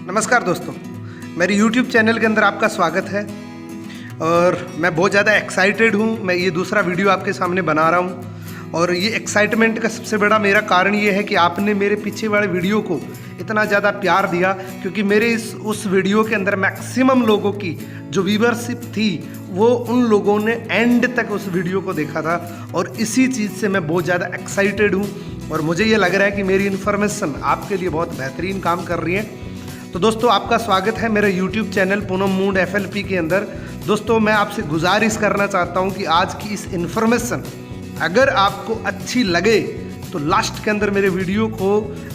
नमस्कार दोस्तों, मेरे YouTube चैनल के अंदर आपका स्वागत है और मैं बहुत ज़्यादा एक्साइटेड हूँ। मैं ये दूसरा वीडियो आपके सामने बना रहा हूँ और ये एक्साइटमेंट का सबसे बड़ा मेरा कारण ये है कि आपने मेरे पीछे वाले वीडियो को इतना ज़्यादा प्यार दिया, क्योंकि मेरे उस वीडियो के अंदर मैक्सिमम लोगों की जो व्यूअरशिप थी वो उन लोगों ने एंड तक उस वीडियो को देखा था और इसी चीज़ से मैं बहुत ज़्यादा एक्साइटेड हूँ और मुझे ये लग रहा है कि मेरी इन्फॉर्मेशन आपके लिए बहुत बेहतरीन काम कर रही है। तो दोस्तों, आपका स्वागत है मेरे YouTube channel Poonam mood FLP के अंदर। दोस्तों, मैं आपसे गुजारिश करना चाहता हूं कि आज की इस इन्फॉर्मेशन अगर आपको अच्छी लगे तो लास्ट के अंदर मेरे वीडियो को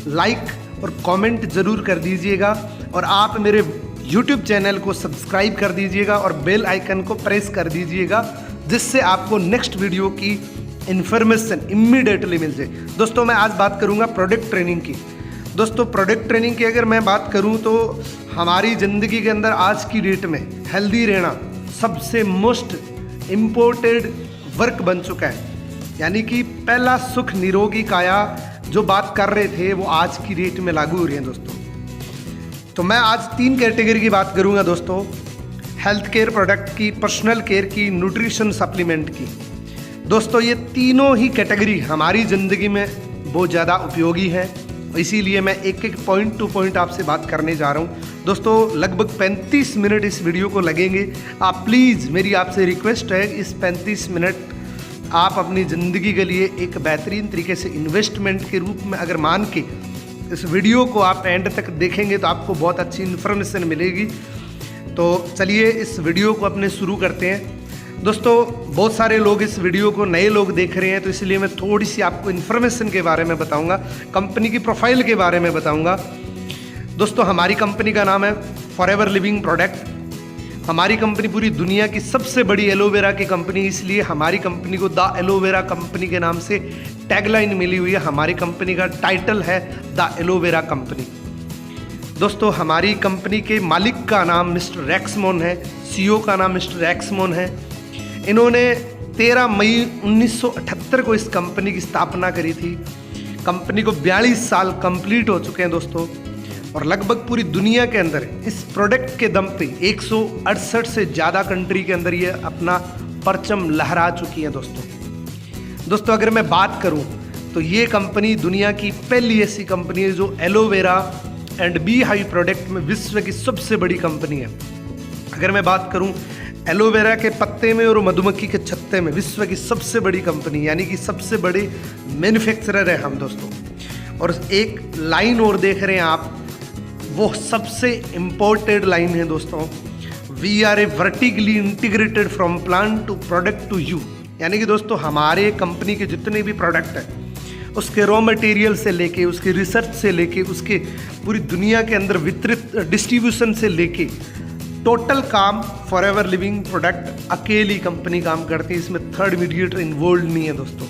लाइक और कमेंट ज़रूर कर दीजिएगा और आप मेरे YouTube चैनल को सब्सक्राइब कर दीजिएगा और बेल आइकन को प्रेस कर दीजिएगा, जिससे आपको नेक्स्ट वीडियो की इन्फॉर्मेशन इमीडिएटली मिल जाए। दोस्तों, मैं आज बात करूँगा प्रोडक्ट ट्रेनिंग की। दोस्तों, प्रोडक्ट ट्रेनिंग की अगर मैं बात करूं तो हमारी ज़िंदगी के अंदर आज की डेट में हेल्दी रहना सबसे मोस्ट इम्पोर्टेड वर्क बन चुका है। यानी कि पहला सुख निरोगी काया जो बात कर रहे थे वो आज की डेट में लागू हो रही है दोस्तों। तो मैं आज 3 कैटेगरी की बात करूंगा दोस्तों, हेल्थ केयर प्रोडक्ट की, पर्सनल केयर की, न्यूट्रिशन सप्लीमेंट की। दोस्तों, ये तीनों ही कैटेगरी हमारी ज़िंदगी में बहुत ज़्यादा उपयोगी है, इसीलिए मैं एक एक पॉइंट टू पॉइंट आपसे बात करने जा रहा हूँ। दोस्तों, लगभग 35 मिनट इस वीडियो को लगेंगे। आप प्लीज़, मेरी आपसे रिक्वेस्ट है, इस 35 मिनट आप अपनी ज़िंदगी के लिए एक बेहतरीन तरीके से इन्वेस्टमेंट के रूप में अगर मान के इस वीडियो को आप एंड तक देखेंगे तो आपको बहुत अच्छी इन्फॉर्मेशन मिलेगी। तो चलिए इस वीडियो को अपने शुरू करते हैं। दोस्तों, बहुत सारे लोग इस वीडियो को नए लोग देख रहे हैं, तो इसलिए मैं थोड़ी सी आपको इन्फॉर्मेशन के बारे में बताऊंगा, कंपनी की प्रोफाइल के बारे में बताऊंगा। दोस्तों, हमारी कंपनी का नाम है फॉरएवर लिविंग प्रोडक्ट। हमारी कंपनी पूरी दुनिया की सबसे बड़ी एलोवेरा की कंपनी, इसलिए हमारी कंपनी को द एलोवेरा कंपनी के नाम से टैगलाइन मिली हुई है। हमारी कंपनी का टाइटल है द एलोवेरा कंपनी। दोस्तों, हमारी कंपनी के मालिक का नाम मिस्टर रैक्समोन है, CEO का नाम मिस्टर रैक्समोन है। इन्होंने 13 मई 1978 को इस कंपनी की स्थापना करी थी। कंपनी को 42 साल कंप्लीट हो चुके हैं दोस्तों, और लगभग पूरी दुनिया के अंदर इस प्रोडक्ट के दम पे 168 से ज़्यादा कंट्री के अंदर ये अपना परचम लहरा चुकी है दोस्तों, अगर मैं बात करूं तो ये कंपनी दुनिया की पहली ऐसी कंपनी है जो aloe vera and bee hive product में विश्व की सबसे बड़ी कंपनी है। अगर मैं बात करूं एलोवेरा के पत्ते में और मधुमक्खी के छत्ते में विश्व की सबसे बड़ी कंपनी, यानी कि सबसे बड़े मैन्युफैक्चरर है हम दोस्तों। और एक लाइन और देख रहे हैं आप, वो सबसे इम्पोर्टेड लाइन है दोस्तों, we are a vertically integrated from plant to product to you. यानी कि दोस्तों, हमारे कंपनी के जितने भी प्रोडक्ट हैं उसके रॉ मटेरियल से लेके, उसके रिसर्च से लेके, उसके पूरी दुनिया के अंदर वितरित डिस्ट्रीब्यूशन से लेके टोटल काम फॉरएवर लिविंग प्रोडक्ट अकेली कंपनी काम करती है। इसमें थर्ड मीडिएटर इन्वॉल्व नहीं है दोस्तों।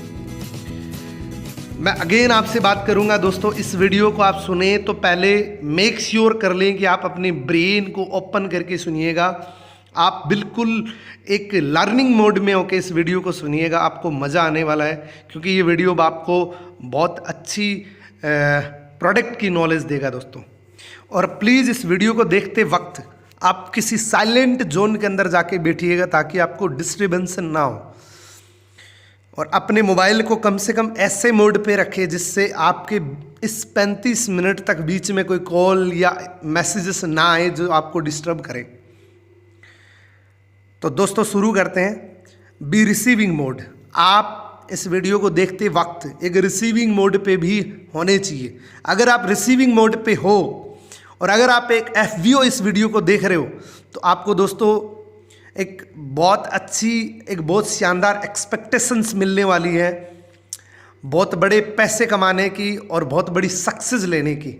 मैं अगेन आपसे बात करूंगा दोस्तों, इस वीडियो को आप सुने तो पहले मेक श्योर कर लें कि आप अपने ब्रेन को ओपन करके सुनिएगा। आप बिल्कुल एक लर्निंग मोड में होकर इस वीडियो को सुनिएगा, आपको मज़ा आने वाला है, क्योंकि ये वीडियो आपको बहुत अच्छी प्रोडक्ट की नॉलेज देगा दोस्तों। और प्लीज़ इस वीडियो को देखते वक्त आप किसी साइलेंट जोन के अंदर जाके बैठिएगा ताकि आपको डिस्टर्बेंस ना हो, और अपने मोबाइल को कम से कम ऐसे मोड पे रखें जिससे आपके इस 35 मिनट तक बीच में कोई कॉल या मैसेजेस ना आए जो आपको डिस्टर्ब करे। तो दोस्तों, शुरू करते हैं। Be receiving mode. आप इस वीडियो को देखते वक्त एक रिसीविंग मोड पे भी होने चाहिए। अगर आप रिसीविंग मोड पे हो और अगर आप एक FVO इस वीडियो को देख रहे हो तो आपको दोस्तों एक बहुत अच्छी, एक बहुत शानदार एक्सपेक्टेशंस मिलने वाली है, बहुत बड़े पैसे कमाने की और बहुत बड़ी सक्सेस लेने की।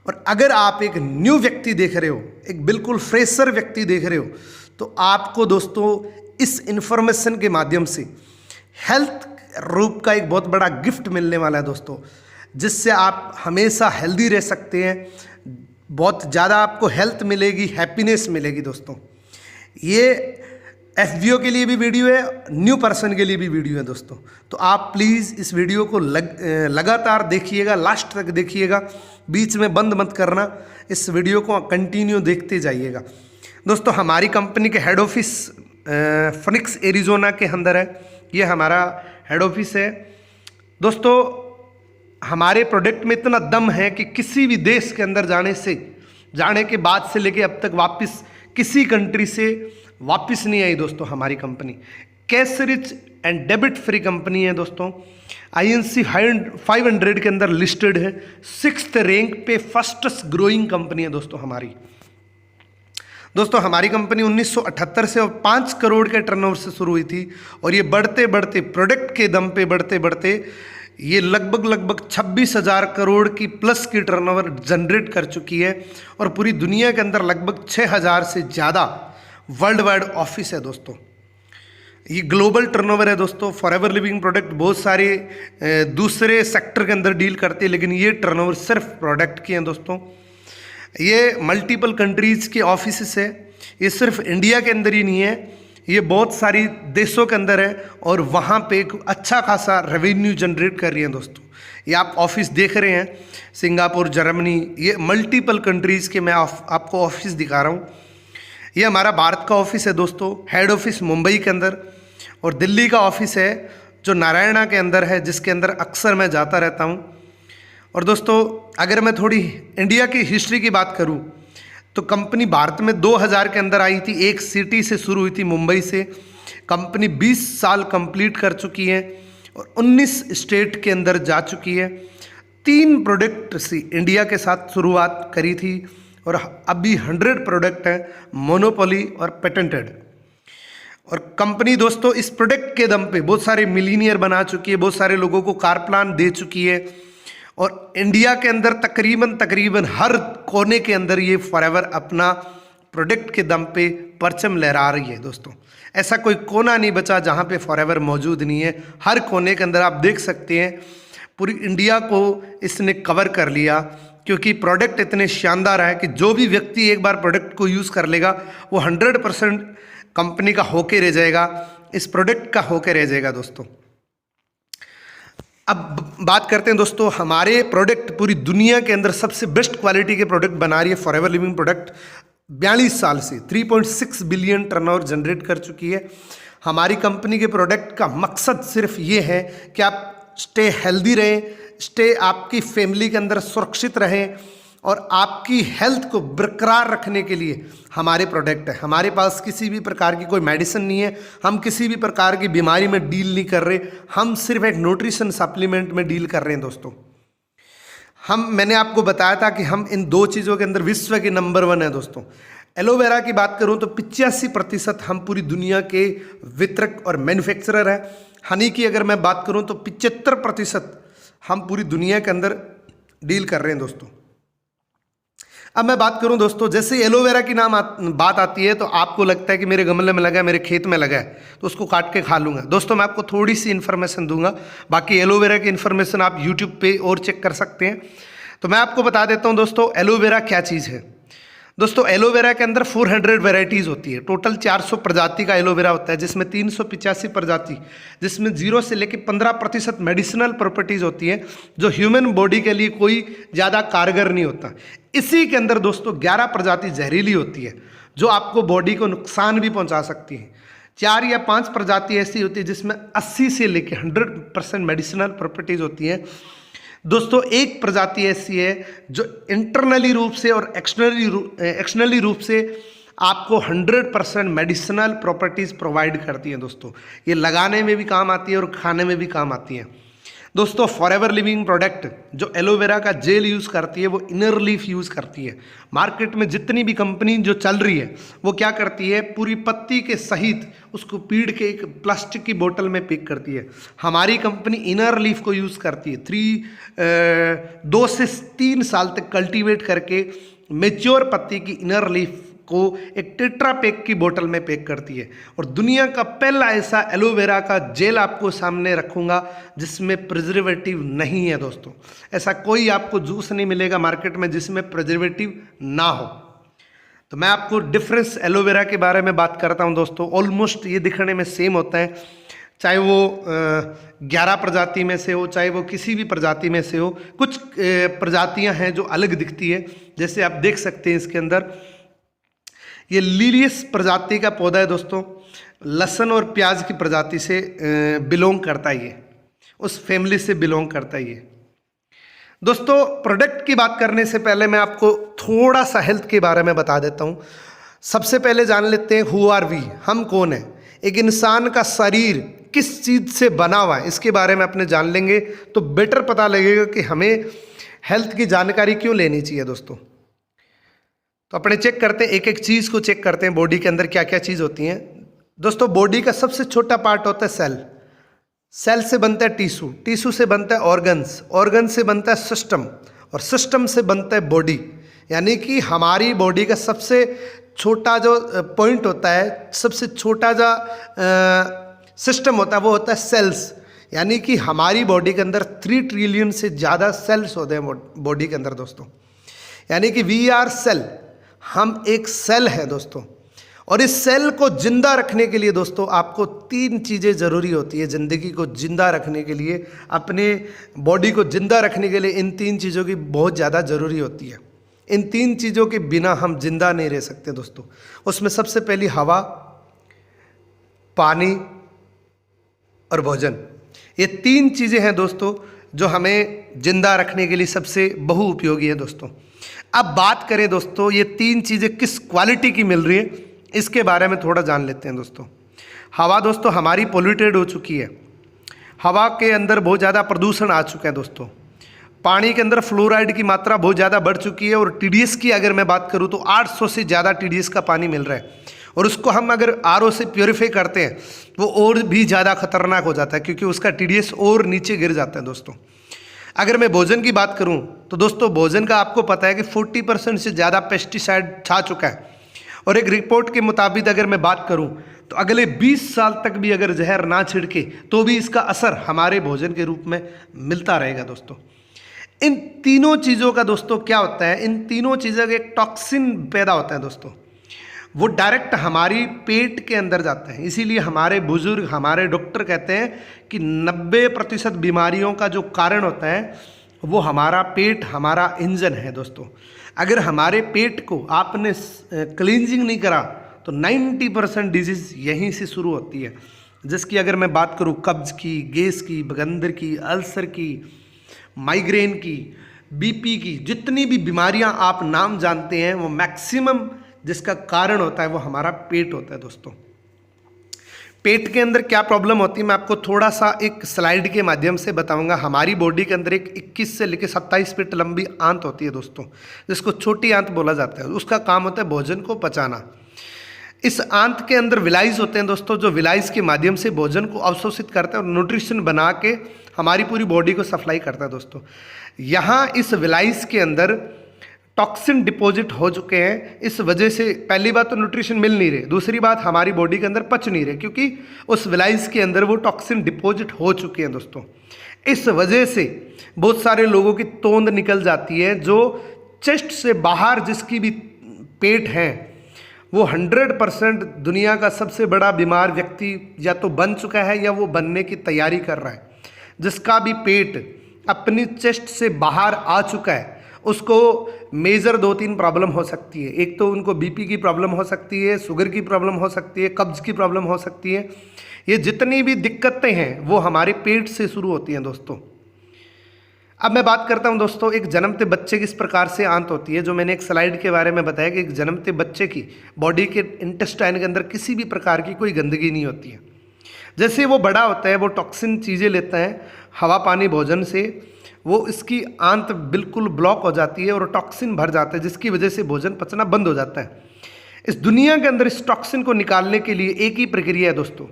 और अगर आप एक न्यू व्यक्ति देख रहे हो, एक बिल्कुल फ्रेशर व्यक्ति देख रहे हो, तो आपको दोस्तों इस इन्फॉर्मेशन के माध्यम से हेल्थ रूप का एक बहुत बड़ा गिफ्ट मिलने वाला है दोस्तों, जिससे आप हमेशा हेल्दी रह सकते हैं। बहुत ज़्यादा आपको हेल्थ मिलेगी, हैप्पीनेस मिलेगी दोस्तों। ये एफबीओ के लिए भी वीडियो है, न्यू पर्सन के लिए भी वीडियो है दोस्तों। तो आप प्लीज़ इस वीडियो को लगातार देखिएगा, लास्ट तक देखिएगा, बीच में बंद मत करना, इस वीडियो को कंटिन्यू देखते जाइएगा। दोस्तों हमारी कंपनी के हेड ऑफिस फिनिक्स एरिजोना के अंदर है, ये हमारा हेड ऑफिस है। दोस्तों हमारे प्रोडक्ट में इतना दम है कि किसी भी देश के अंदर जाने के बाद से लेके अब तक वापस किसी कंट्री से वापस नहीं आई दोस्तों। हमारी company cash rich and debit free company है दोस्तों। INC 500 के अंदर लिस्टेड है, 6th रैंक पे फर्स्टेस्ट ग्रोइंग कंपनी है दोस्तों हमारी। दोस्तों हमारी कंपनी 1978 से 5 करोड़ के टर्नओवर से शुरू हुई थी और ये बढ़ते बढ़ते प्रोडक्ट के दम पे बढ़ते बढ़ते ये लगभग 26,000 करोड़ की प्लस की टर्नओवर जनरेट कर चुकी है और पूरी दुनिया के अंदर लगभग 6,000 से ज़्यादा वर्ल्ड वाइड ऑफिस है दोस्तों। ये ग्लोबल टर्नओवर है दोस्तों। फॉरएवर लिविंग प्रोडक्ट बहुत सारे दूसरे सेक्टर के अंदर डील करते हैं, लेकिन ये टर्नओवर सिर्फ प्रोडक्ट की है दोस्तों। ये मल्टीपल कंट्रीज़ के ऑफिस है, ये सिर्फ इंडिया के अंदर ही नहीं है, ये बहुत सारी देशों के अंदर है और वहाँ पे एक अच्छा खासा रेवेन्यू जनरेट कर रही है दोस्तों। ये आप ऑफिस देख रहे हैं, सिंगापुर, जर्मनी, ये मल्टीपल कंट्रीज़ के मैं आपको ऑफिस दिखा रहा हूँ। ये हमारा भारत का ऑफिस है दोस्तों, हेड ऑफिस मुंबई के अंदर, और दिल्ली का ऑफिस है जो नारायणा के अंदर है, जिसके अंदर अक्सर मैं जाता रहता हूँ। और दोस्तों अगर मैं थोड़ी इंडिया की हिस्ट्री की बात करूँ तो कंपनी भारत में 2000 के अंदर आई थी, एक सिटी से शुरू हुई थी, मुंबई से। कंपनी 20 साल कंप्लीट कर चुकी है और 19 स्टेट के अंदर जा चुकी है। 3 प्रोडक्ट से इंडिया के साथ शुरुआत करी थी और अभी 100 प्रोडक्ट हैं मोनोपोली और पेटेंटेड। और कंपनी दोस्तों इस प्रोडक्ट के दम पे बहुत सारे मिलीनियर बना चुकी है, बहुत सारे लोगों को कार प्लान दे चुकी है और इंडिया के अंदर तकरीबन हर कोने के अंदर ये फॉरएवर अपना प्रोडक्ट के दम पे परचम लहरा रही है दोस्तों। ऐसा कोई कोना नहीं बचा जहाँ पे फॉरएवर मौजूद नहीं है। हर कोने के अंदर आप देख सकते हैं, पूरी इंडिया को इसने कवर कर लिया, क्योंकि प्रोडक्ट इतने शानदार है कि जो भी व्यक्ति एक बार प्रोडक्ट को यूज़ कर लेगा वो 100% कंपनी का होके रह जाएगा, इस प्रोडक्ट का होके रह जाएगा दोस्तों। अब बात करते हैं दोस्तों, हमारे प्रोडक्ट पूरी दुनिया के अंदर सबसे बेस्ट क्वालिटी के प्रोडक्ट बना रही है फॉरएवर लिविंग प्रोडक्ट। 42 साल से 3.6 बिलियन टर्नओवर जनरेट कर चुकी है। हमारी कंपनी के प्रोडक्ट का मकसद सिर्फ ये है कि आप स्टे हेल्दी रहें, स्टे आपकी फैमिली के अंदर सुरक्षित रहें और आपकी हेल्थ को बरकरार रखने के लिए हमारे प्रोडक्ट है। हमारे पास किसी भी प्रकार की कोई मेडिसिन नहीं है, हम किसी भी प्रकार की बीमारी में डील नहीं कर रहे, हम सिर्फ एक न्यूट्रिशन सप्लीमेंट में डील कर रहे हैं दोस्तों। मैंने आपको बताया था कि हम इन 2 चीज़ों के अंदर विश्व के नंबर 1 है दोस्तों। एलोवेरा की बात करूं तो 85% हम पूरी दुनिया के वितरक और मैन्युफैक्चरर हैं। हनी की अगर मैं बात करूं तो 75% हम पूरी दुनिया के अंदर डील कर रहे हैं दोस्तों। अब मैं बात करूं दोस्तों, जैसे एलोवेरा की बात आती है तो आपको लगता है कि मेरे गमले में लगा है, मेरे खेत में लगा है तो उसको काट के खा लूँगा। दोस्तों मैं आपको थोड़ी सी इन्फॉर्मेशन दूंगा, बाकी एलोवेरा की इन्फॉर्मेशन आप यूट्यूब पे और चेक कर सकते हैं। तो मैं आपको बता देता हूं दोस्तों एलोवेरा क्या चीज़ है। दोस्तों एलोवेरा के अंदर 400 वेराइटीज़ होती है, टोटल 400 प्रजाति का एलोवेरा होता है, जिसमें 385 प्रजाति, जिसमें 0 से लेकर 15% मेडिसिनल प्रॉपर्टीज़ होती है, जो ह्यूमन बॉडी के लिए कोई ज़्यादा कारगर नहीं होता। इसी के अंदर दोस्तों 11 प्रजाति जहरीली होती है, जो आपको बॉडी को नुकसान भी पहुँचा सकती है। 4 या 5 प्रजाति ऐसी होती है जिसमें 80 से लेकर 100% मेडिसिनल प्रॉपर्टीज़ होती है। दोस्तों एक प्रजाति ऐसी है जो इंटरनली रूप से और एक्सटर्नली रूप से आपको 100% मेडिसिनल प्रॉपर्टीज़ प्रोवाइड करती हैं दोस्तों। ये लगाने में भी काम आती है और खाने में भी काम आती हैं दोस्तों। फॉरएवर लिविंग प्रोडक्ट जो एलोवेरा का जेल यूज़ करती है वो इनर लीफ यूज़ करती है। मार्केट में जितनी भी कंपनी जो चल रही है वो क्या करती है, पूरी पत्ती के सहित उसको पीड़ के एक प्लास्टिक की बोतल में पैक करती है। हमारी कंपनी इनर लीफ को यूज़ करती है। 2 से 3 साल तक कल्टीवेट करके मेच्योर पत्ती की इनर लीफ को एक टेट्रा पैक की बोतल में पैक करती है। और दुनिया का पहला ऐसा एलोवेरा का जेल आपको सामने रखूंगा जिसमें प्रिजर्वेटिव नहीं है दोस्तों। ऐसा कोई आपको जूस नहीं मिलेगा मार्केट में जिसमें प्रिजर्वेटिव ना हो। तो मैं आपको डिफरेंस एलोवेरा के बारे में बात करता हूं दोस्तों। ऑलमोस्ट ये दिखने में सेम होता है, चाहे वो 11 प्रजाति में से हो, चाहे वो किसी भी प्रजाति में से हो। कुछ प्रजातियां हैं जो अलग दिखती है, जैसे आप देख सकते हैं इसके अंदर ये लिलियस प्रजाति का पौधा है दोस्तों। लहसुन और प्याज की प्रजाति से बिलोंग करता है, ये उस फैमिली से बिलोंग करता है ये दोस्तों। प्रोडक्ट की बात करने से पहले मैं आपको थोड़ा सा हेल्थ के बारे में बता देता हूँ। सबसे पहले जान लेते हैं हु आर वी, हम कौन है। एक इंसान का शरीर किस चीज़ से बना हुआ है इसके बारे में अपने जान लेंगे तो बेटर पता लगेगा कि हमें हेल्थ की जानकारी क्यों लेनी चाहिए दोस्तों। तो अपने चेक करते हैं, एक एक चीज़ को चेक करते हैं, बॉडी के अंदर क्या क्या चीज़ होती हैं दोस्तों। बॉडी का सबसे छोटा पार्ट होता है सेल, सेल से बनता है टिश्यू, टिश्यू से बनता है ऑर्गन्स, ऑर्गन से बनता है सिस्टम, और सिस्टम से बनता है बॉडी। यानी कि हमारी बॉडी का सबसे छोटा जो पॉइंट होता है, सबसे छोटा जो सिस्टम होता है वो होता है सेल्स। यानी कि हमारी बॉडी के अंदर 3 ट्रिलियन से ज़्यादा सेल्स होते हैं बॉडी के अंदर दोस्तों। यानी कि वी आर सेल, हम एक सेल है दोस्तों। और इस सेल को जिंदा रखने के लिए दोस्तों आपको 3 चीज़ें ज़रूरी होती है। ज़िंदगी को जिंदा रखने के लिए, अपने बॉडी को जिंदा रखने के लिए इन 3 चीज़ों की बहुत ज़्यादा ज़रूरी होती है। इन 3 चीज़ों के बिना हम जिंदा नहीं रह सकते दोस्तों। उसमें सबसे पहली हवा, पानी और भोजन। ये 3 चीज़ें हैं दोस्तों जो हमें जिंदा रखने के लिए सबसे बहुउपयोगी है दोस्तों। अब बात करें दोस्तों ये 3 चीज़ें किस क्वालिटी की मिल रही है इसके बारे में थोड़ा जान लेते हैं दोस्तों। हवा दोस्तों हमारी पोल्यूटेड हो चुकी है, हवा के अंदर बहुत ज़्यादा प्रदूषण आ चुका है दोस्तों। पानी के अंदर फ्लोराइड की मात्रा बहुत ज़्यादा बढ़ चुकी है, और टीडीएस की अगर मैं बात करूँ तो 800 से ज़्यादा टीडीएस का पानी मिल रहा है। और उसको हम अगर आरओ से प्योरीफाई करते हैं वो और भी ज़्यादा खतरनाक हो जाता है, क्योंकि उसका टीडीएस और नीचे गिर जाता है दोस्तों। अगर मैं भोजन की बात करूं तो दोस्तों भोजन का आपको पता है कि 40% से ज़्यादा पेस्टिसाइड छा चुका है। और एक रिपोर्ट के मुताबिक अगर मैं बात करूं तो अगले 20 साल तक भी अगर जहर ना छिड़के तो भी इसका असर हमारे भोजन के रूप में मिलता रहेगा दोस्तों। इन तीनों चीज़ों का दोस्तों क्या होता है, इन तीनों चीज़ों का एक टॉक्सिन पैदा होता है दोस्तों, वो डायरेक्ट हमारी पेट के अंदर जाता है। इसीलिए हमारे बुजुर्ग, हमारे डॉक्टर कहते हैं कि 90% बीमारियों का जो कारण होता है वो हमारा पेट, हमारा इंजन है दोस्तों। अगर हमारे पेट को आपने क्लींजिंग नहीं करा तो 90% डिजीज़ यहीं से शुरू होती है। जिसकी अगर मैं बात करूँ कब्ज की, गैस की, बगंदर की, अल्सर की, माइग्रेन की, बीपी की, जितनी भी बीमारियां आप नाम जानते हैं वो मैक्सिमम जिसका कारण होता है वो हमारा पेट होता है दोस्तों। पेट के अंदर क्या प्रॉब्लम होती है मैं आपको थोड़ा सा एक स्लाइड के माध्यम से बताऊंगा। हमारी बॉडी के अंदर एक 21 से लेकर 27 फीट लंबी आंत होती है दोस्तों, जिसको छोटी आंत बोला जाता है। उसका काम होता है भोजन को पचाना। इस आंत के अंदर विलाइज होते हैं दोस्तों, जो विलाइज के माध्यम से भोजन को अवशोषित करते हैं और न्यूट्रिशन बना के हमारी पूरी बॉडी को सप्लाई करता है दोस्तों। यहाँ इस विलाइज के अंदर टॉक्सिन डिपॉजिट हो चुके हैं। इस वजह से पहली बात तो न्यूट्रिशन मिल नहीं रहे, दूसरी बात हमारी बॉडी के अंदर पच नहीं रहे, क्योंकि उस विलाइज के अंदर वो टॉक्सिन डिपॉजिट हो चुके हैं दोस्तों। इस वजह से बहुत सारे लोगों की तोंद निकल जाती है। जो चेस्ट से बाहर जिसकी भी पेट है वो 100% दुनिया का सबसे बड़ा बीमार व्यक्ति या तो बन चुका है या वो बनने की तैयारी कर रहा है। जिसका भी पेट अपनी चेस्ट से बाहर आ चुका है उसको मेजर 2-3 प्रॉब्लम हो सकती है। एक तो उनको बीपी की प्रॉब्लम हो सकती है, शुगर की प्रॉब्लम हो सकती है, कब्ज की प्रॉब्लम हो सकती है। ये जितनी भी दिक्कतें हैं वो हमारे पेट से शुरू होती हैं दोस्तों। अब मैं बात करता हूं दोस्तों एक जन्मते बच्चे किस प्रकार से आंत होती है। जो मैंने एक स्लाइड के बारे में बताया कि एक जन्मते बच्चे की बॉडी के इंटेस्टाइन के अंदर किसी भी प्रकार की कोई गंदगी नहीं होती है। जैसे वो बड़ा होता है वो टॉक्सिन चीज़ें लेता है हवा, पानी, भोजन से, वो इसकी आंत बिल्कुल ब्लॉक हो जाती है और टॉक्सिन भर जाता है, जिसकी वजह से भोजन पचना बंद हो जाता है। इस दुनिया के अंदर इस टॉक्सिन को निकालने के लिए एक ही प्रक्रिया है दोस्तों।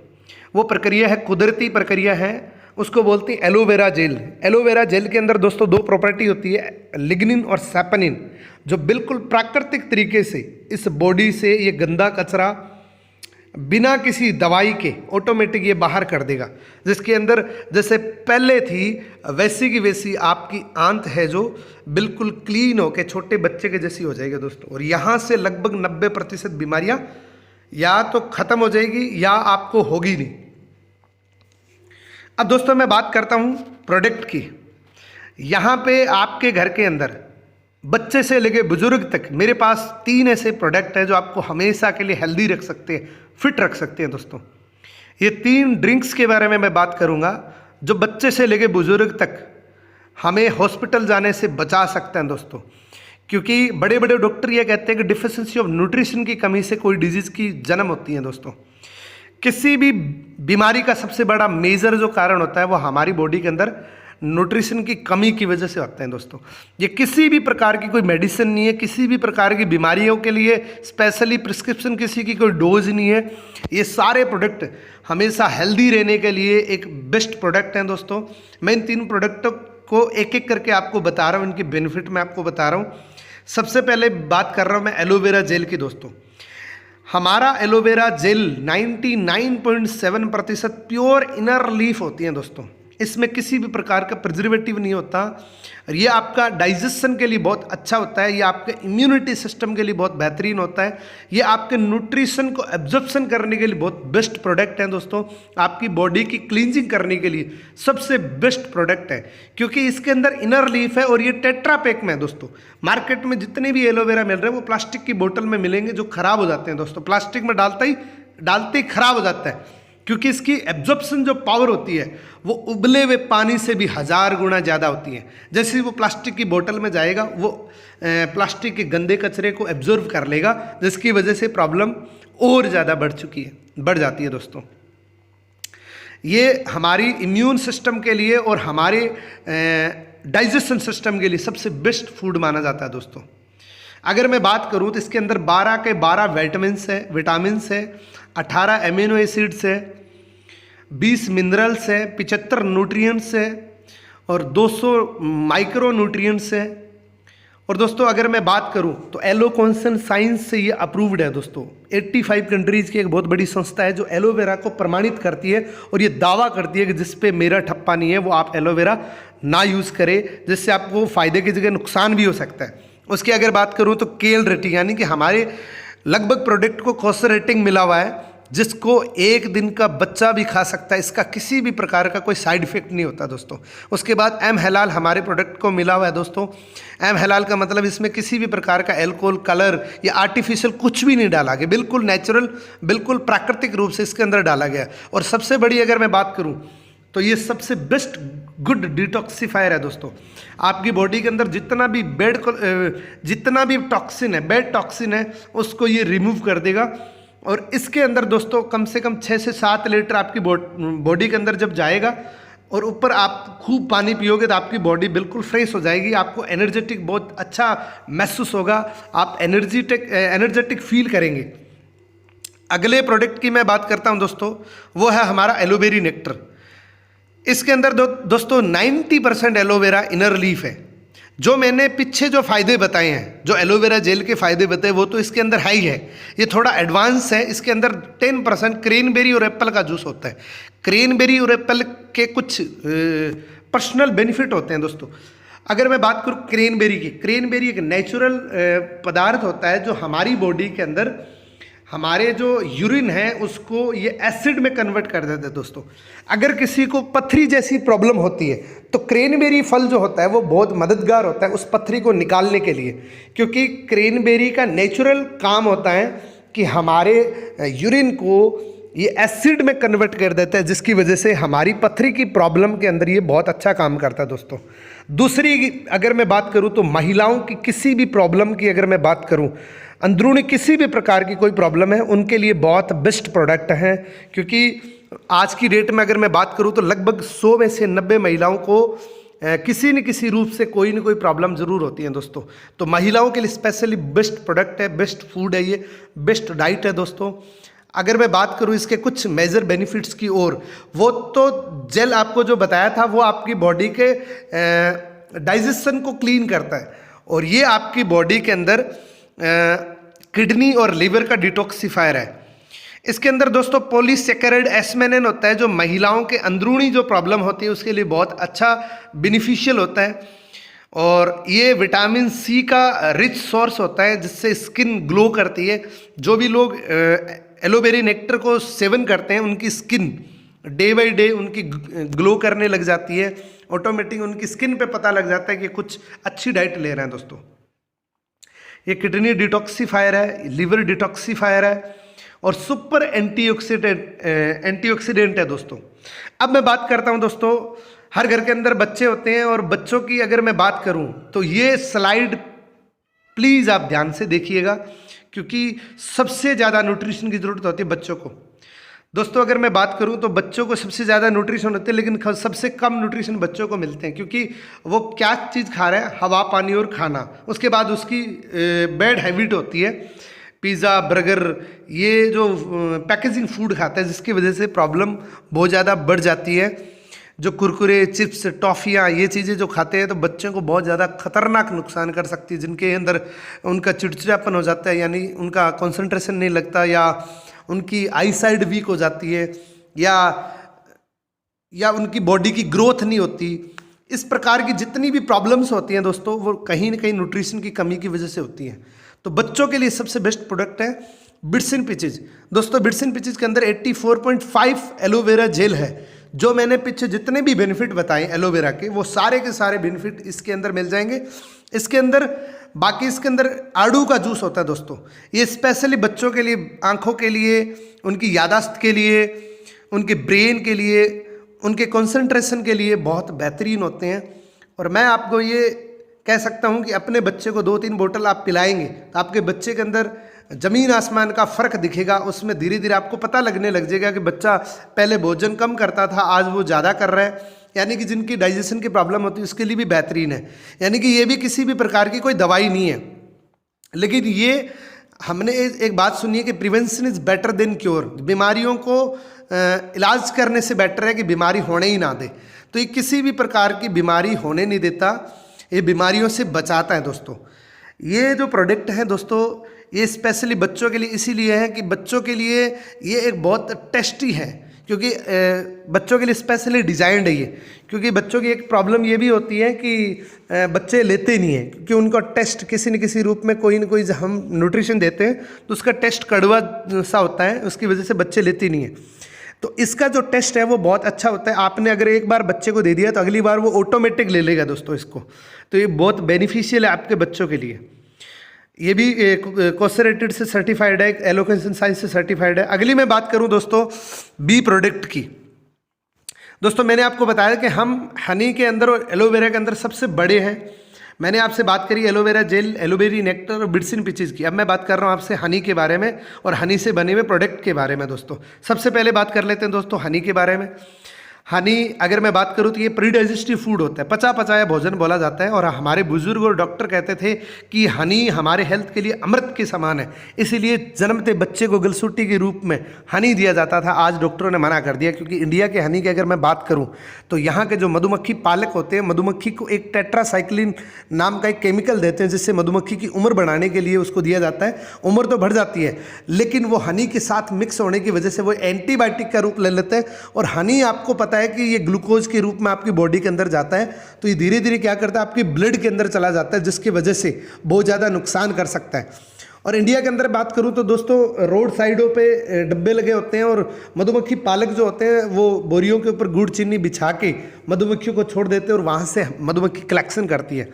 वो प्रक्रिया है, कुदरती प्रक्रिया है, उसको बोलते हैं एलोवेरा जेल। एलोवेरा जेल के अंदर दोस्तों 2 प्रॉपर्टी होती है, लिग्निन और सैपनिन, जो बिल्कुल प्राकृतिक तरीके से इस बॉडी से ये गंदा कचरा बिना किसी दवाई के ऑटोमेटिक ये बाहर कर देगा। जिसके अंदर जैसे पहले थी वैसी की वैसी आपकी आंत है जो बिल्कुल क्लीन होके छोटे बच्चे के जैसी हो जाएगी दोस्तों। और यहाँ से लगभग 90% बीमारियाँ या तो ख़त्म हो जाएगी या आपको होगी नहीं। अब दोस्तों मैं बात करता हूँ प्रोडक्ट की। यहाँ पे आपके घर के अंदर बच्चे से लेके बुजुर्ग तक मेरे पास 3 ऐसे प्रोडक्ट हैं जो आपको हमेशा के लिए हेल्दी रख सकते हैं, फिट रख सकते हैं दोस्तों। ये 3 ड्रिंक्स के बारे में मैं बात करूंगा जो बच्चे से लेके बुजुर्ग तक हमें हॉस्पिटल जाने से बचा सकते हैं दोस्तों। क्योंकि बड़े बड़े डॉक्टर ये कहते हैं कि डिफिशिएंसी ऑफ न्यूट्रिशन की कमी से कोई डिजीज़ की जन्म होती है दोस्तों। किसी भी बीमारी का सबसे बड़ा मेजर जो कारण होता है वो हमारी बॉडी के अंदर न्यूट्रिशन की कमी की वजह से होते हैं दोस्तों। ये किसी भी प्रकार की कोई मेडिसिन नहीं है, किसी भी प्रकार की बीमारियों के लिए स्पेशली प्रिस्क्रिप्शन किसी की कोई डोज नहीं है। ये सारे प्रोडक्ट हमेशा हेल्दी रहने के लिए एक बेस्ट प्रोडक्ट हैं दोस्तों। मैं इन 3 प्रोडक्टों को एक एक करके आपको बता रहा हूँ, इनकी बेनिफिट मैं आपको बता रहा हूँ। सबसे पहले बात कर रहा हूँ मैं एलोवेरा जेल की दोस्तों। हमारा aloe vera gel 99.7% pure inner leaf होती है दोस्तों। इसमें किसी भी प्रकार का प्रिजर्वेटिव नहीं होता और ये आपका डाइजेशन के लिए बहुत अच्छा होता है। ये आपके इम्यूनिटी सिस्टम के लिए बहुत बेहतरीन होता है। ये आपके न्यूट्रिशन को एब्जॉर्प्शन करने के लिए बहुत बेस्ट प्रोडक्ट है दोस्तों। आपकी बॉडी की क्लींजिंग करने के लिए सबसे बेस्ट प्रोडक्ट है क्योंकि इसके अंदर इनर लीफ है और ये टेट्रा पैक में है दोस्तों। मार्केट में जितने भी एलोवेरा मिल रहे हैं वो प्लास्टिक की बोतल में मिलेंगे जो खराब हो जाते हैं दोस्तों। प्लास्टिक में डालते ही खराब हो जाता है क्योंकि इसकी एब्जॉर्प्शन जो पावर होती है वो उबले हुए पानी से भी 1000 गुना ज़्यादा होती है। जैसे ही वो प्लास्टिक की बोतल में जाएगा वो प्लास्टिक के गंदे कचरे को एब्जॉर्व कर लेगा, जिसकी वजह से प्रॉब्लम और ज़्यादा बढ़ जाती है दोस्तों। ये हमारी इम्यून सिस्टम के लिए और हमारे डाइजेशन सिस्टम के लिए सबसे बेस्ट फूड माना जाता है दोस्तों। अगर मैं बात करूँ तो इसके अंदर 12 के 12 विटामिन्स है, 18 एमिनो एसिड्स है, 20 मिनरल्स है, 75 न्यूट्रिएंट्स है और 200 माइक्रो न्यूट्रिएंट्स है। और दोस्तों अगर मैं बात करूं तो एलोकॉन्सन साइंस से ये अप्रूव्ड है दोस्तों। 85 कंट्रीज़ की एक बहुत बड़ी संस्था है जो एलोवेरा को प्रमाणित करती है और ये दावा करती है कि जिस पे मेरा ठप्पा नहीं है वो आप एलोवेरा ना यूज़ करें, जिससे आपको फ़ायदे की जगह नुकसान भी हो सकता है। उसकी अगर बात करूँ तो केल रेटिंग यानी कि हमारे लगभग प्रोडक्ट को कॉस्टर रेटिंग मिला हुआ है जिसको 1 दिन का बच्चा भी खा सकता है। इसका किसी भी प्रकार का कोई साइड इफेक्ट नहीं होता दोस्तों। उसके बाद एम हलाल हमारे प्रोडक्ट को मिला हुआ है दोस्तों। एम हलाल का मतलब इसमें किसी भी प्रकार का एल्कोहल, कलर या आर्टिफिशियल कुछ भी नहीं डाला गया, बिल्कुल नेचुरल, बिल्कुल प्राकृतिक रूप से इसके अंदर डाला गया। और सबसे बड़ी अगर मैं बात करूँ तो ये सबसे बेस्ट गुड डिटॉक्सिफायर है दोस्तों। आपकी बॉडी के अंदर जितना भी टॉक्सिन है, बैड टॉक्सिन है, उसको ये रिमूव कर देगा। और इसके अंदर दोस्तों कम से कम 6 से 7 लीटर आपकी बॉडी के अंदर जब जाएगा और ऊपर आप खूब पानी पियोगे तो आपकी बॉडी बिल्कुल फ्रेश हो जाएगी। आपको एनर्जेटिक बहुत अच्छा महसूस होगा, आप एनर्जेटिक फील करेंगे। अगले प्रोडक्ट की मैं बात करता हूं दोस्तों, वो है हमारा एलोवेरी नेक्टर। इसके अंदर दोस्तों 90% एलोवेरा इनर लीफ है। जो मैंने पीछे जो फ़ायदे बताए हैं, जो एलोवेरा जेल के फ़ायदे बताए वो तो इसके अंदर है ही है। ये थोड़ा एडवांस है। इसके अंदर 10% क्रेनबेरी और एप्पल का जूस होता है। क्रेनबेरी और एप्पल के कुछ पर्सनल बेनिफिट होते हैं दोस्तों। अगर मैं बात करूँ क्रेनबेरी की, क्रेनबेरी एक नेचुरल पदार्थ होता है जो हमारी बॉडी के अंदर हमारे जो यूरिन है उसको ये एसिड में कन्वर्ट कर देते हैं दोस्तों। अगर किसी को पथरी जैसी प्रॉब्लम होती है तो क्रेनबेरी फल जो होता है वो बहुत मददगार होता है उस पथरी को निकालने के लिए, क्योंकि क्रेनबेरी का नेचुरल काम होता है कि हमारे यूरिन को ये एसिड में कन्वर्ट कर देता है, जिसकी वजह से हमारी पथरी की प्रॉब्लम के अंदर ये बहुत अच्छा काम करता है दोस्तों। दूसरी अगर मैं बात करूँ तो महिलाओं की किसी भी प्रॉब्लम की अगर मैं बात करूँ, अंदरूनी किसी भी प्रकार की कोई प्रॉब्लम है, उनके लिए बहुत बेस्ट प्रोडक्ट हैं। क्योंकि आज की डेट में अगर मैं बात करूं तो लगभग 100 में से 90 महिलाओं को किसी न किसी रूप से कोई न कोई प्रॉब्लम ज़रूर होती है दोस्तों। तो महिलाओं के लिए स्पेशली बेस्ट प्रोडक्ट है, बेस्ट फूड है, ये बेस्ट डाइट है दोस्तों। अगर मैं बात करूं इसके कुछ मेजर बेनिफिट्स की ओर, वो तो जेल आपको जो बताया था वो आपकी बॉडी के डाइजेशन को क्लीन करता है और ये आपकी बॉडी के अंदर किडनी और लीवर का डिटॉक्सिफायर है। इसके अंदर दोस्तों पॉलीसैकेराइड एस्मेनिन होता है, जो महिलाओं के अंदरूनी जो प्रॉब्लम होती है उसके लिए बहुत अच्छा बेनिफिशियल होता है। और ये विटामिन सी का रिच सोर्स होता है जिससे स्किन ग्लो करती है। जो भी लोग एलोवेरा नेक्टर को सेवन करते हैं उनकी स्किन डे बाई डे उनकी ग्लो करने लग जाती है। ऑटोमेटिक उनकी स्किन पे पता लग जाता है कि कुछ अच्छी डाइट ले रहे हैं दोस्तों। ये किडनी डिटॉक्सीफायर है, लिवर डिटॉक्सीफायर है और सुपर एंटीऑक्सीडेंट है दोस्तों। अब मैं बात करता हूं दोस्तों, हर घर के अंदर बच्चे होते हैं और बच्चों की अगर मैं बात करूं तो ये स्लाइड प्लीज़ आप ध्यान से देखिएगा, क्योंकि सबसे ज़्यादा न्यूट्रिशन की ज़रूरत होती है बच्चों को। दोस्तों अगर मैं बात करूं तो बच्चों को सबसे ज़्यादा न्यूट्रिशन होती है, लेकिन सबसे कम न्यूट्रिशन बच्चों को मिलते हैं, क्योंकि वो क्या चीज़ खा रहे हैं, हवा पानी और खाना। उसके बाद उसकी बैड हैबिट होती है पिज़्ज़ा बर्गर, ये जो पैकेजिंग फूड खाता है, जिसकी वजह से प्रॉब्लम बहुत ज़्यादा बढ़ जाती है। जो कुरकुरे चिप्स टॉफ़ियाँ ये चीज़ें जो खाते हैं तो बच्चों को बहुत ज़्यादा खतरनाक नुकसान कर सकती है, जिनके अंदर उनका चिड़चिड़ापन हो जाता है, यानी उनका कंसंट्रेशन नहीं लगता, या उनकी आई साइड वीक हो जाती है, या उनकी बॉडी की ग्रोथ नहीं होती। इस प्रकार की जितनी भी प्रॉब्लम्स होती हैं दोस्तों, वो कहीं ना कहीं न्यूट्रिशन की कमी की वजह से होती हैं। तो बच्चों के लिए सबसे बेस्ट प्रोडक्ट है बिट्स इन पीचेज। दोस्तों बिट्स इन पीचेज के अंदर 84.5 एलोवेरा जेल है। जो मैंने पीछे जितने भी बेनिफिट बताए एलोवेरा के, वो सारे के सारे बेनिफिट इसके अंदर मिल जाएंगे। इसके अंदर बाकी इसके अंदर आड़ू का जूस होता है दोस्तों, ये स्पेशली बच्चों के लिए, आँखों के लिए, उनकी यादाश्त के लिए, उनके ब्रेन के लिए, उनके कंसंट्रेशन के लिए बहुत बेहतरीन होते हैं। और मैं आपको ये कह सकता हूँ कि अपने बच्चे को 2-3 बोतल आप पिलाएंगे तो आपके बच्चे के अंदर ज़मीन आसमान का फ़र्क दिखेगा। उसमें धीरे धीरे आपको पता लगने लग जाएगा कि बच्चा पहले भोजन कम करता था, आज वो ज़्यादा कर रहा है। यानी कि जिनकी डाइजेशन की प्रॉब्लम होती है उसके लिए भी बेहतरीन है। यानी कि ये भी किसी भी प्रकार की कोई दवाई नहीं है, लेकिन ये हमने एक बात सुनी है कि prevention is better than cure. बीमारियों को इलाज करने से बेटर है कि बीमारी होने ही ना दे। तो ये किसी भी प्रकार की बीमारी होने नहीं देता, ये बीमारियों से बचाता है दोस्तों। ये जो प्रोडक्ट है दोस्तों, ये स्पेशली बच्चों के लिए इसीलिए है कि बच्चों के लिए ये एक बहुत टेस्टी है, क्योंकि बच्चों के लिए स्पेशली डिज़ाइंड है ये। क्योंकि बच्चों की एक प्रॉब्लम ये भी होती है कि बच्चे लेते नहीं हैं, क्योंकि उनका टेस्ट किसी न किसी रूप में कोई न कोई हम न्यूट्रिशन देते हैं तो उसका टेस्ट कड़वा सा होता है, उसकी वजह से बच्चे लेते नहीं हैं। तो इसका जो टेस्ट है वो बहुत अच्छा होता है। आपने अगर एक बार बच्चे को दे दिया तो अगली बार वो ऑटोमेटिक ले लेगा दोस्तों इसको। तो ये बहुत बेनिफिशियल है आपके बच्चों के लिए। ये भी कोसरेटेड से सर्टिफाइड है, एलोकेशन साइंस से सर्टिफाइड है। अगली मैं बात करूं दोस्तों बी प्रोडक्ट की। दोस्तों मैंने आपको बताया कि हम हनी के अंदर और एलोवेरा के अंदर सबसे बड़े हैं। मैंने आपसे बात करी एलोवेरा जेल, एलोवेरी नेक्टर और बिट्स इन पीचेज की। अब मैं बात कर रहा हूँ आपसे हनी के बारे में और हनी से बने हुए प्रोडक्ट के बारे में दोस्तों। सबसे पहले बात कर लेते हैं दोस्तों हनी के बारे में। हनी अगर मैं बात करूँ तो ये प्री डाइजेस्टिव फूड होता है, पचा पचाया भोजन बोला जाता है। और हमारे बुजुर्ग और डॉक्टर कहते थे कि हनी हमारे हेल्थ के लिए अमृत के समान है, इसीलिए जन्मते बच्चे को गलसूटी के रूप में हनी दिया जाता था। आज डॉक्टरों ने मना कर दिया, क्योंकि इंडिया के हनी की अगर मैं बात करूँ तो यहाँ के जो मधुमक्खी पालक होते हैं, मधुमक्खी को एक टेट्रासाइक्लिन नाम का एक केमिकल देते हैं, जिससे मधुमक्खी की उम्र बढ़ाने के लिए उसको दिया जाता है। उम्र तो बढ़ जाती है, लेकिन वो हनी के साथ मिक्स होने की वजह से वो एंटीबायोटिक का रूप ले लेते हैं। और हनी आपको पता है कि ये ग्लूकोज के रूप में आपकी बॉडी के अंदर जाता है, तो ये धीरे धीरे क्या करता है आपकी ब्लड के अंदर चला जाता है, जिसकी वजह से बहुत ज़्यादा नुकसान कर सकता है। और इंडिया के अंदर बात करूं तो दोस्तों रोड साइडों पे डब्बे लगे होते हैं और मधुमक्खी पालक जो होते हैं वो बोरियों के ऊपर गुड़ चीनी बिछा के मधुमक्खियों को छोड़ देते हैं और वहाँ से मधुमक्खी कलेक्शन करती है।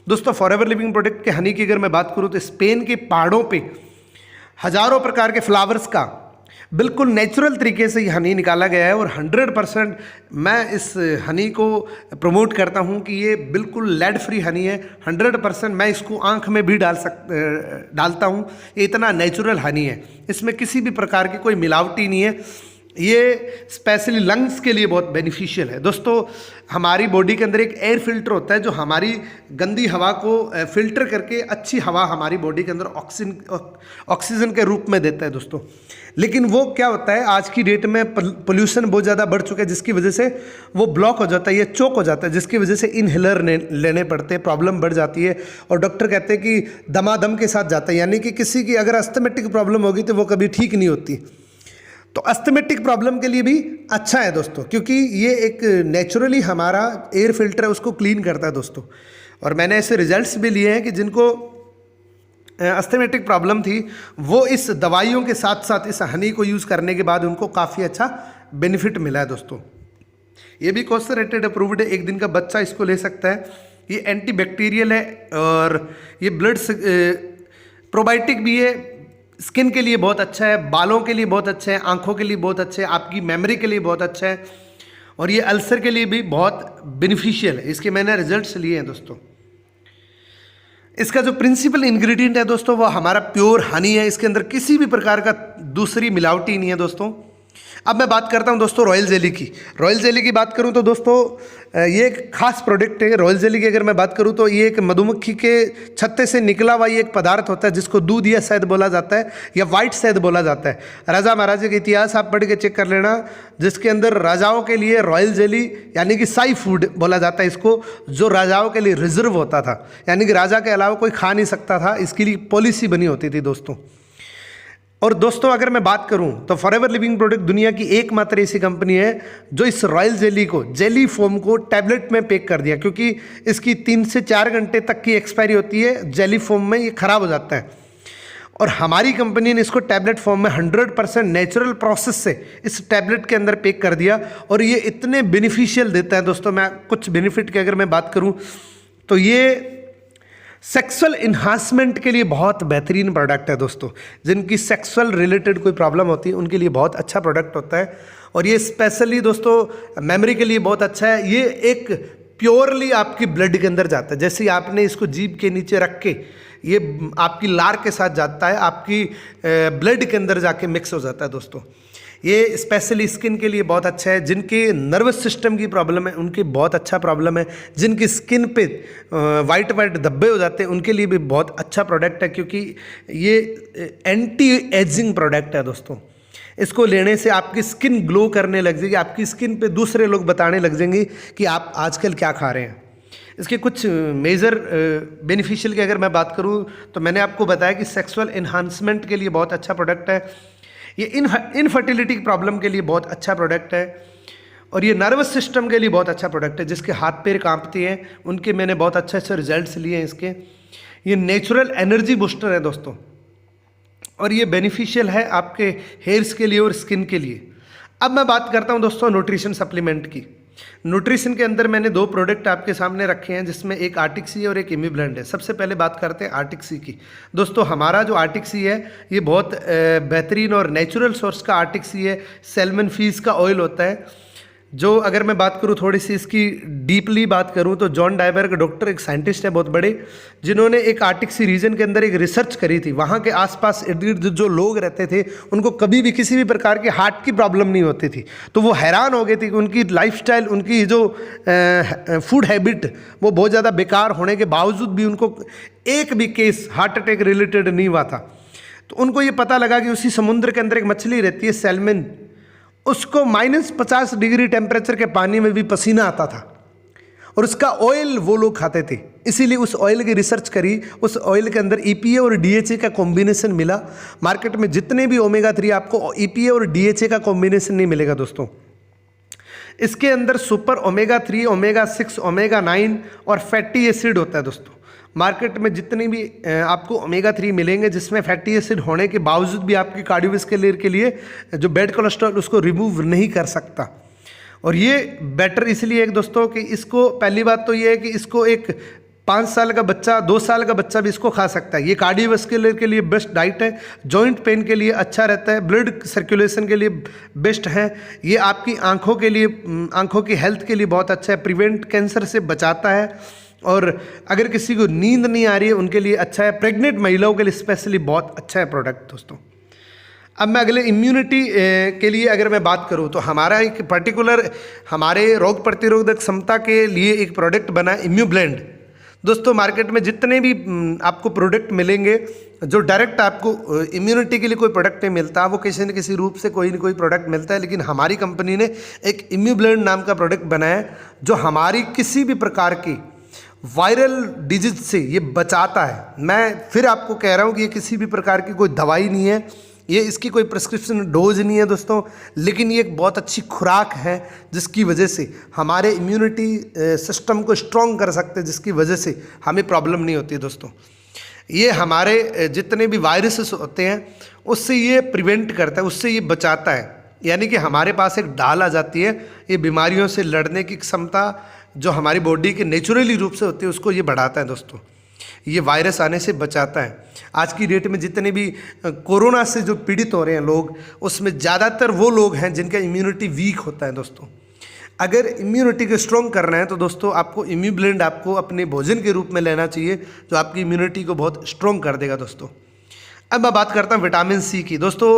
दोस्तों फॉरएवर लिविंग प्रोडक्ट के हनी की अगर मैं बात करूँ तो स्पेन के पहाड़ों पर हज़ारों प्रकार के फ्लावर्स का बिल्कुल नेचुरल तरीके से ये हनी निकाला गया है। और 100% मैं इस हनी को प्रमोट करता हूँ कि ये बिल्कुल लेड फ्री हनी है। 100% मैं इसको आँख में भी डालता हूँ। ये इतना नेचुरल हनी है, इसमें किसी भी प्रकार की कोई मिलावटी नहीं है। ये स्पेशली लंग्स के लिए बहुत बेनिफिशियल है। दोस्तों हमारी बॉडी के अंदर एक एयर फिल्टर होता है जो हमारी गंदी हवा को फिल्टर करके अच्छी हवा हमारी बॉडी के अंदर ऑक्सीजन के रूप में देता है दोस्तों। लेकिन वो क्या होता है आज की डेट में पोल्यूशन बहुत ज़्यादा बढ़ चुका है, जिसकी वजह से वो ब्लॉक हो जाता है, ये चोक हो जाता है, जिसकी वजह से इनहेलर लेने पड़ते हैं, प्रॉब्लम बढ़ जाती है। और डॉक्टर कहते हैं कि दमादम के साथ जाता है, यानी कि किसी की अगर अस्थमेटिक प्रॉब्लम होगी तो वो कभी ठीक नहीं होती। तो अस्थमेटिक प्रॉब्लम के लिए भी अच्छा है दोस्तों, क्योंकि ये एक नेचुरली हमारा एयर फिल्टर है उसको क्लीन करता है दोस्तों। और मैंने ऐसे रिजल्ट्स भी लिए हैं कि जिनको अस्थमेटिक प्रॉब्लम थी वो इस दवाइयों के साथ साथ इस हनी को यूज़ करने के बाद उनको काफ़ी अच्छा बेनिफिट मिला है दोस्तों। ये भी कॉस्ट रेटेड अप्रूव्ड है, 1 दिन का बच्चा इसको ले सकता है। ये एंटीबैक्टीरियल है और ये ब्लड प्रोबायोटिक भी है, स्किन के लिए बहुत अच्छा है, बालों के लिए बहुत अच्छा है, आंखों के लिए बहुत अच्छा है, आपकी मेमोरी के लिए बहुत अच्छा है और ये अल्सर के लिए भी बहुत बेनिफिशियल है। इसके मैंने रिजल्ट्स लिए हैं दोस्तों। इसका जो प्रिंसिपल इंग्रेडिएंट है दोस्तों वो हमारा प्योर हनी है, इसके अंदर किसी भी प्रकार का दूसरी मिलावटी नहीं है दोस्तों। अब मैं बात करता हूं दोस्तों रॉयल जेली की। रॉयल जेली की बात करूं तो दोस्तों ये एक खास प्रोडक्ट है। रॉयल जेली की अगर मैं बात करूं तो ये एक मधुमक्खी के छत्ते से निकला हुआ ये एक पदार्थ होता है जिसको दूध या शहद बोला जाता है या वाइट शहद बोला जाता है। राजा महाराजा का इतिहास आप पढ़ के चेक कर लेना, जिसके अंदर राजाओं के लिए रॉयल जेली यानी कि साई फूड बोला जाता है इसको, जो राजाओं के लिए रिजर्व होता था, यानी कि राजा के अलावा कोई खा नहीं सकता था, इसके लिए पॉलिसी बनी होती थी दोस्तों। और दोस्तों अगर मैं बात करूं तो फॉरएवर लिविंग प्रोडक्ट दुनिया की एकमात्र ऐसी कंपनी है जो इस रॉयल जेली को, जेली फोम को टैबलेट में पैक कर दिया, क्योंकि इसकी 3 से 4 घंटे तक की एक्सपायरी होती है जेली फोम में, ये ख़राब हो जाता है। और हमारी कंपनी ने इसको टैबलेट फॉर्म में 100% नेचुरल प्रोसेस से इस टैबलेट के अंदर पैक कर दिया और ये इतने बेनिफिशियल देता है दोस्तों। मैं कुछ बेनिफिट की अगर मैं बात करूँ तो ये सेक्सुअल इन्हांसमेंट के लिए बहुत बेहतरीन प्रोडक्ट है दोस्तों। जिनकी सेक्सुअल रिलेटेड कोई प्रॉब्लम होती है उनके लिए बहुत अच्छा प्रोडक्ट होता है। और ये स्पेशली दोस्तों मेमोरी के लिए बहुत अच्छा है। ये एक प्योरली आपकी ब्लड के अंदर जाता है, जैसे ही आपने इसको जीभ के नीचे रख के ये आपकी लार के साथ जाता है, आपकी ब्लड के अंदर जाके मिक्स हो जाता है दोस्तों। ये स्पेशली स्किन के लिए बहुत अच्छा है। जिनके नर्वस सिस्टम की प्रॉब्लम है उनके बहुत अच्छा प्रॉब्लम है। जिनकी स्किन पे वाइट वाइट धब्बे हो जाते हैं उनके लिए भी बहुत अच्छा प्रोडक्ट है, क्योंकि ये एंटी एजिंग प्रोडक्ट है दोस्तों। इसको लेने से आपकी स्किन ग्लो करने लग जाएगी, आपकी स्किन पे दूसरे लोग बताने लग जाएंगे कि आप आजकल क्या खा रहे हैं। इसके कुछ मेजर बेनिफिशियल की अगर मैं बात करूं तो मैंने आपको बताया कि सेक्सुअल इन्हांसमेंट के लिए बहुत अच्छा प्रोडक्ट है। ये इनफर्टिलिटी प्रॉब्लम के लिए बहुत अच्छा प्रोडक्ट है और ये नर्वस सिस्टम के लिए बहुत अच्छा प्रोडक्ट है। जिसके हाथ पैर कांपते हैं उनके मैंने बहुत अच्छे अच्छे रिजल्ट्स लिए हैं इसके। ये नेचुरल एनर्जी बूस्टर है दोस्तों और ये बेनिफिशियल है आपके हेयर्स के लिए और स्किन के लिए। अब मैं बात करता हूं दोस्तों न्यूट्रिशन सप्लीमेंट की। न्यूट्रिशन के अंदर मैंने 2 प्रोडक्ट आपके सामने रखे हैं, जिसमें एक आर्टिक्सी और एक इम्यूब्लेंड है। सबसे पहले बात करते हैं आर्टिक्सी की। दोस्तों हमारा जो आर्टिक्सी है ये बहुत बेहतरीन और नेचुरल सोर्स का आर्टिक्सी है। सैल्मन फिश का ऑयल होता है, जो अगर मैं बात करूं थोड़ी सी इसकी डीपली बात करूं तो जॉन डाइबर का डॉक्टर एक साइंटिस्ट है बहुत बड़े, जिन्होंने एक आर्टिक्सी रीजन के अंदर एक रिसर्च करी थी। वहाँ के आसपास इर्द गिर्द जो लोग रहते थे उनको कभी भी किसी भी प्रकार की हार्ट की प्रॉब्लम नहीं होती थी। तो वो हैरान हो गए थे कि उनकी लाइफस्टाइल, उनकी जो फूड हैबिट वो बहुत ज़्यादा बेकार होने के बावजूद भी उनको एक भी केस हार्ट अटैक रिलेटेड नहीं हुआ था। तो उनको ये पता लगा कि उसी समुद्र के अंदर एक मछली रहती है सैल्मन, उसको -50 डिग्री टेम्परेचर के पानी में भी पसीना आता था और उसका ऑयल वो लोग खाते थे। इसीलिए उस ऑयल की रिसर्च करी, उस ऑयल के अंदर EPA और DHA का कॉम्बिनेशन मिला। मार्केट में जितने भी ओमेगा 3 आपको EPA और DHA का कॉम्बिनेशन नहीं मिलेगा दोस्तों। इसके अंदर सुपर ओमेगा 3, ओमेगा 6, ओमेगा 9 और फैटी एसिड होता है दोस्तों। मार्केट में जितने भी आपको ओमेगा 3 मिलेंगे जिसमें फैटी एसिड होने के बावजूद भी आपकी कार्डियोवैस्कुलर के लिए जो बैड कोलेस्ट्रॉल उसको रिमूव नहीं कर सकता। और ये बेटर इसलिए है दोस्तों कि इसको, पहली बात तो ये है कि इसको एक 5 साल का बच्चा, 2 साल का बच्चा भी इसको खा सकता है। ये कार्डियोवैस्कुलर के लिए बेस्ट डाइट है, जॉइंट पेन के लिए अच्छा रहता है, ब्लड सर्कुलेशन के लिए बेस्ट है। ये आपकी आँखों के लिए, आँखों की हेल्थ के लिए बहुत अच्छा है, प्रिवेंट कैंसर से बचाता है। और अगर किसी को नींद नहीं आ रही है उनके लिए अच्छा है। प्रेग्नेंट महिलाओं के लिए स्पेशली बहुत अच्छा है प्रोडक्ट दोस्तों। अब मैं अगले इम्यूनिटी के लिए अगर मैं बात करूं तो हमारा एक पर्टिकुलर हमारे रोग प्रतिरोधक क्षमता के लिए एक प्रोडक्ट बना है इम्यूब्लेंड। दोस्तों मार्केट में जितने भी आपको प्रोडक्ट मिलेंगे जो डायरेक्ट आपको इम्यूनिटी के लिए कोई प्रोडक्ट नहीं मिलता, वो किसी न किसी रूप से कोई न कोई प्रोडक्ट मिलता है, लेकिन हमारी कंपनी ने एक इम्यूब्लेंड नाम का प्रोडक्ट बनाया है जो हमारी किसी भी प्रकार की वायरल डिजीज से ये बचाता है। मैं फिर आपको कह रहा हूँ कि ये किसी भी प्रकार की कोई दवाई नहीं है, ये इसकी कोई प्रिस्क्रिप्शन डोज नहीं है दोस्तों, लेकिन ये एक बहुत अच्छी खुराक है जिसकी वजह से हमारे इम्यूनिटी सिस्टम को स्ट्रॉन्ग कर सकते हैं, जिसकी वजह से हमें प्रॉब्लम नहीं होती है दोस्तों। ये हमारे जितने भी वायरसेस होते हैं उससे ये प्रिवेंट करता है, उससे ये बचाता है। यानी कि हमारे पास एक ढाल आ जाती है, ये बीमारियों से लड़ने की क्षमता जो हमारी बॉडी के नेचुरली रूप से होती है उसको ये बढ़ाता है दोस्तों। ये वायरस आने से बचाता है। आज की डेट में जितने भी कोरोना से जो पीड़ित हो रहे हैं लोग, उसमें ज़्यादातर वो लोग हैं जिनका इम्यूनिटी वीक होता है दोस्तों। अगर इम्यूनिटी को स्ट्रॉन्ग करना है तो दोस्तों आपको इम्यूब्लेंड आपको अपने भोजन के रूप में लेना चाहिए, जो आपकी इम्यूनिटी को बहुत स्ट्रॉन्ग कर देगा दोस्तों। अब मैं बात करता हूँ विटामिन सी की। दोस्तों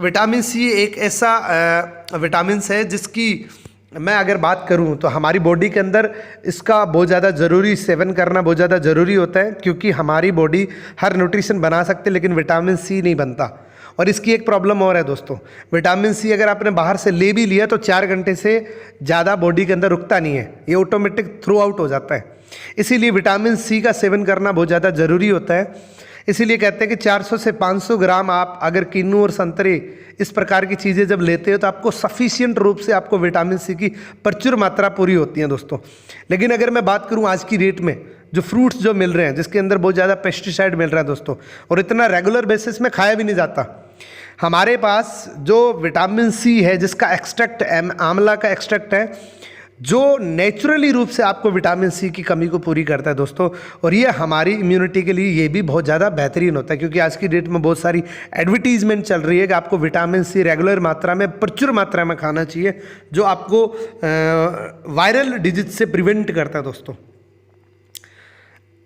विटामिन सी एक ऐसा विटामिन है जिसकी मैं अगर बात करूं तो हमारी बॉडी के अंदर इसका बहुत ज़्यादा ज़रूरी सेवन करना बहुत ज़्यादा ज़रूरी होता है, क्योंकि हमारी बॉडी हर न्यूट्रिशन बना सकते लेकिन विटामिन सी नहीं बनता। और इसकी एक प्रॉब्लम और है दोस्तों, विटामिन सी अगर आपने बाहर से ले भी लिया तो 4 घंटे से ज़्यादा बॉडी के अंदर रुकता नहीं है, ये ऑटोमेटिक थ्रू आउट हो जाता है। इसीलिए विटामिन सी का सेवन करना बहुत ज़्यादा ज़रूरी होता है। इसीलिए कहते हैं कि 400 से 500 ग्राम आप अगर किन्नू और संतरे इस प्रकार की चीज़ें जब लेते हो तो आपको सफिशिएंट रूप से आपको विटामिन सी की प्रचुर मात्रा पूरी होती है दोस्तों। लेकिन अगर मैं बात करूं आज की डेट में जो फ्रूट्स जो मिल रहे हैं जिसके अंदर बहुत ज़्यादा पेस्टिसाइड मिल रहा है दोस्तों, और इतना रेगुलर बेसिस में खाया भी नहीं जाता। हमारे पास जो विटामिन सी है जिसका एक्सट्रैक्ट आंवला का एक्सट्रैक्ट है, जो नेचुरली रूप से आपको विटामिन सी की कमी को पूरी करता है दोस्तों। और ये हमारी इम्यूनिटी के लिए ये भी बहुत ज़्यादा बेहतरीन होता है, क्योंकि आज की डेट में बहुत सारी एडवर्टीजमेंट चल रही है कि आपको विटामिन सी रेगुलर मात्रा में प्रचुर मात्रा में खाना चाहिए, जो आपको वायरल डिजीज से प्रिवेंट करता है दोस्तों।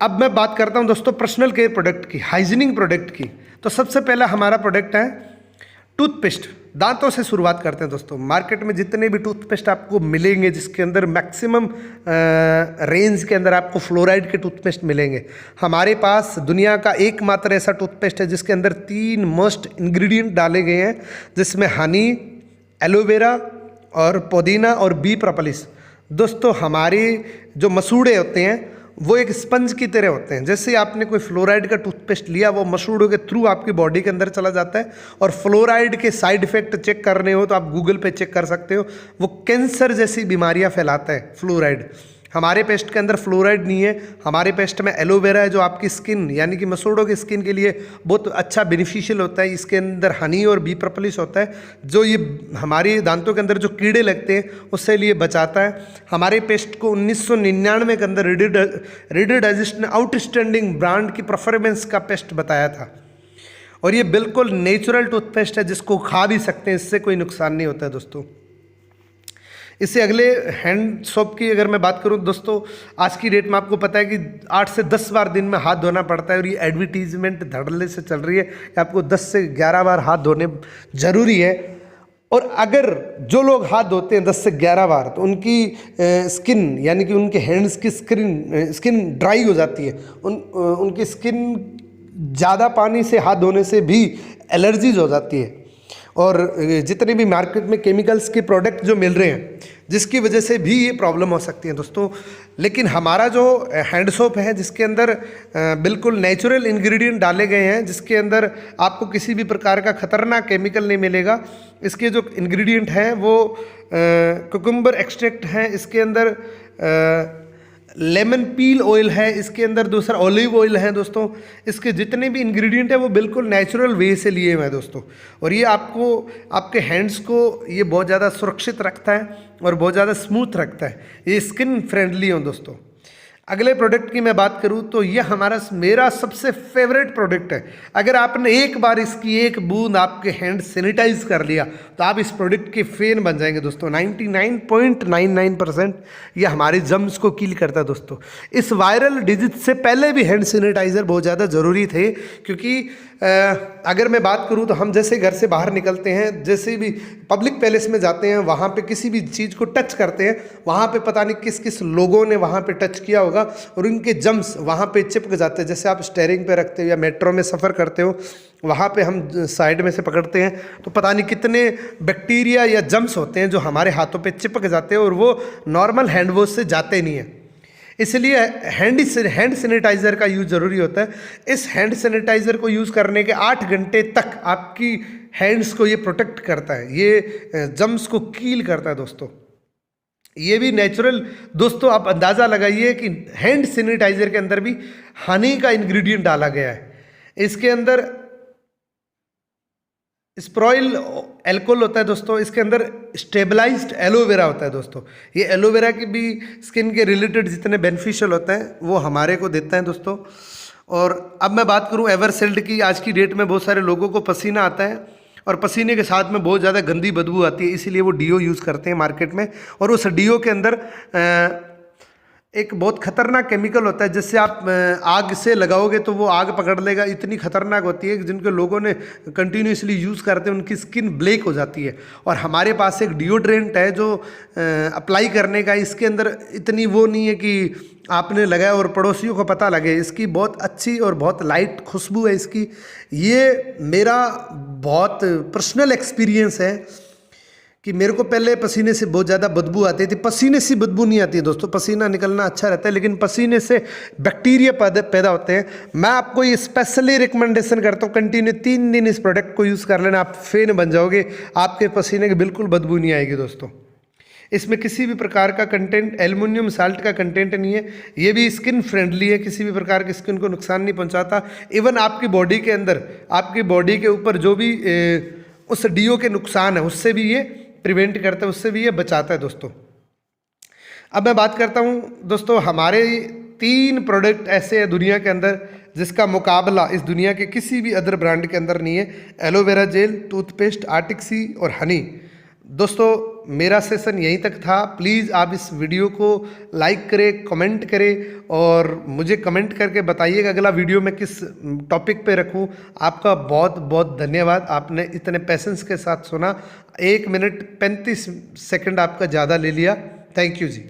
अब मैं बात करता हूँ दोस्तों पर्सनल केयर प्रोडक्ट की, हाइजीनिक प्रोडक्ट की। तो सबसे पहला हमारा प्रोडक्ट है टूथपेस्ट। दांतों से शुरुआत करते हैं दोस्तों। मार्केट में जितने भी टूथपेस्ट आपको मिलेंगे जिसके अंदर मैक्सिमम रेंज के अंदर आपको फ्लोराइड के टूथपेस्ट मिलेंगे। हमारे पास दुनिया का एकमात्र ऐसा टूथपेस्ट है जिसके अंदर 3 मस्ट इंग्रेडिएंट डाले गए हैं, जिसमें हनी, एलोवेरा और पुदीना और बी प्रोपोलिस। दोस्तों हमारे जो मसूड़े होते हैं वो एक स्पंज की तरह होते हैं। जैसे आपने कोई फ्लोराइड का टूथपेस्ट लिया, वो मसूड़ों के थ्रू आपकी बॉडी के अंदर चला जाता है। और फ्लोराइड के साइड इफेक्ट चेक करने हो तो आप गूगल पे चेक कर सकते हो, वो कैंसर जैसी बीमारियां फैलाता है फ्लोराइड। हमारे पेस्ट के अंदर फ्लोराइड नहीं है। हमारे पेस्ट में एलोवेरा है जो आपकी स्किन यानी कि मसूड़ों की स्किन के लिए बहुत अच्छा बेनिफिशियल होता है। इसके अंदर हनी और बी प्रोपोलिस होता है जो ये हमारी दांतों के अंदर जो कीड़े लगते हैं उससे लिए बचाता है। हमारे पेस्ट को 1999 के अंदर रीडर डाइजेस्ट ने आउटस्टैंडिंग ब्रांड की परफॉर्मेंस का पेस्ट बताया था। और ये बिल्कुल नेचुरल टूथपेस्ट है जिसको खा भी सकते हैं, इससे कोई नुकसान नहीं होता है दोस्तों। इससे अगले हैंड सोप की अगर मैं बात करूं दोस्तों, आज की डेट में आपको पता है कि 8 से 10 बार दिन में हाथ धोना पड़ता है। और ये एडवर्टीजमेंट धड़ल्ले से चल रही है कि आपको 10 से 11 बार हाथ धोने ज़रूरी है। और अगर जो लोग हाथ धोते हैं 10 से 11 बार तो उनकी स्किन यानी कि उनके हैंड्स की स्किन ड्राई हो जाती है। उनकी स्किन ज़्यादा पानी से हाथ धोने से भी एलर्जीज हो जाती है। और जितने भी मार्केट में केमिकल्स के प्रोडक्ट जो मिल रहे हैं जिसकी वजह से भी ये प्रॉब्लम हो सकती है दोस्तों। लेकिन हमारा जो हैंड सोप है जिसके अंदर बिल्कुल नेचुरल इंग्रेडिएंट डाले गए हैं, जिसके अंदर आपको किसी भी प्रकार का खतरनाक केमिकल नहीं मिलेगा। इसके जो इंग्रेडिएंट हैं वो कुकुम्बर एक्सट्रैक्ट है, इसके अंदर लेमन पील ऑयल है, इसके अंदर दूसरा ऑलिव ऑयल है दोस्तों। इसके जितने भी इंग्रेडिएंट है वो बिल्कुल नेचुरल वे से लिए हुए हैं दोस्तों। और ये आपको आपके हैंड्स को ये बहुत ज़्यादा सुरक्षित रखता है और बहुत ज़्यादा स्मूथ रखता है। ये स्किन फ्रेंडली हो दोस्तों। अगले प्रोडक्ट की मैं बात करूं तो यह मेरा सबसे फेवरेट प्रोडक्ट है। अगर आपने एक बार इसकी एक बूंद आपके हैंड सैनिटाइज कर लिया तो आप इस प्रोडक्ट के फैन बन जाएंगे दोस्तों। 99.99% यह हमारे जर्म्स को किल करता है दोस्तों। इस वायरल डिजीज से पहले भी हैंड सैनिटाइज़र बहुत ज़्यादा ज़रूरी थे, क्योंकि अगर मैं बात करूं तो हम जैसे घर से बाहर निकलते हैं, जैसे भी पब्लिक पैलेस में जाते हैं, वहाँ पे किसी भी चीज़ को टच करते हैं, वहाँ पे पता नहीं किस किस लोगों ने वहाँ पे टच किया होगा और उनके जम्स वहाँ पे चिपक जाते हैं। जैसे आप स्टीयरिंग पे रखते हो या मेट्रो में सफ़र करते हो, वहाँ पे हम साइड में से पकड़ते हैं तो पता नहीं कितने बैक्टीरिया या जम्स होते हैं जो हमारे हाथों पे चिपक जाते हैं और वो नॉर्मल हैंड वॉश से जाते नहीं हैं। इसलिए हैंड सैनिटाइज़र का यूज़ ज़रूरी होता है। इस हैंड सैनिटाइज़र को यूज़ करने के 8 घंटे तक आपकी हैंड्स को ये प्रोटेक्ट करता है, ये जम्स को कील करता है दोस्तों। ये भी नेचुरल दोस्तों, आप अंदाज़ा लगाइए कि हैंड सैनिटाइज़र के अंदर भी हनी का इंग्रेडिएंट डाला गया है। इसके अंदर स्प्रोइल एल्कोहल होता है दोस्तों, इसके अंदर स्टेबलाइज्ड एलोवेरा होता है दोस्तों। ये एलोवेरा की भी स्किन के रिलेटेड जितने बेनिफिशियल होते हैं वो हमारे को देता है दोस्तों। और अब मैं बात करूं एवरसेल्ड की, आज की डेट में बहुत सारे लोगों को पसीना आता है और पसीने के साथ में बहुत ज़्यादा गंदी बदबू आती है, इसीलिए वो डीओ यूज़ करते हैं मार्केट में। और उस डीओ के अंदर एक बहुत खतरनाक केमिकल होता है, जिससे आप आग से लगाओगे तो वो आग पकड़ लेगा, इतनी खतरनाक होती है कि जिनके लोगों ने कंटिन्यूसली यूज़ करते हैं उनकी स्किन ब्लैक हो जाती है। और हमारे पास एक डिओड्रेंट है जो अप्लाई करने का, इसके अंदर इतनी वो नहीं है कि आपने लगाया और पड़ोसियों को पता लगे। इसकी बहुत अच्छी और बहुत लाइट खुशबू है इसकी। ये मेरा बहुत पर्सनल एक्सपीरियंस है कि मेरे को पहले पसीने से बहुत ज़्यादा बदबू आती थी। पसीने से बदबू नहीं आती है दोस्तों, पसीना निकलना अच्छा रहता है, लेकिन पसीने से बैक्टीरिया पैदा होते हैं। मैं आपको ये स्पेशली रिकमेंडेशन करता हूँ, कंटिन्यू 3 दिन इस प्रोडक्ट को यूज़ कर लेना, आप फैन बन जाओगे, आपके पसीने की बिल्कुल बदबू नहीं आएगी दोस्तों। इसमें किसी भी प्रकार का कंटेंट, एल्युमिनियम साल्ट का कंटेंट नहीं है। ये भी स्किन फ्रेंडली है, किसी भी प्रकार की स्किन को नुकसान नहीं पहुँचाता। इवन आपकी बॉडी के अंदर, आपकी बॉडी के ऊपर जो भी उस डीओ के नुकसान है उससे भी ये प्रिवेंट करता है, उससे भी ये बचाता है दोस्तों। अब मैं बात करता हूँ दोस्तों, हमारे 3 प्रोडक्ट ऐसे हैं दुनिया के अंदर जिसका मुकाबला इस दुनिया के किसी भी अदर ब्रांड के अंदर नहीं है। एलोवेरा जेल, टूथपेस्ट, आर्टिक सी और हनी। दोस्तों मेरा सेशन यहीं तक था। प्लीज़ आप इस वीडियो को लाइक करें, कमेंट करें और मुझे कमेंट करके बताइएगा अगला वीडियो मैं किस टॉपिक पे रखूं। आपका बहुत बहुत धन्यवाद, आपने इतने पेशेंस के साथ सुना। 1 मिनट 35 सेकंड आपका ज़्यादा ले लिया। Thank you ji.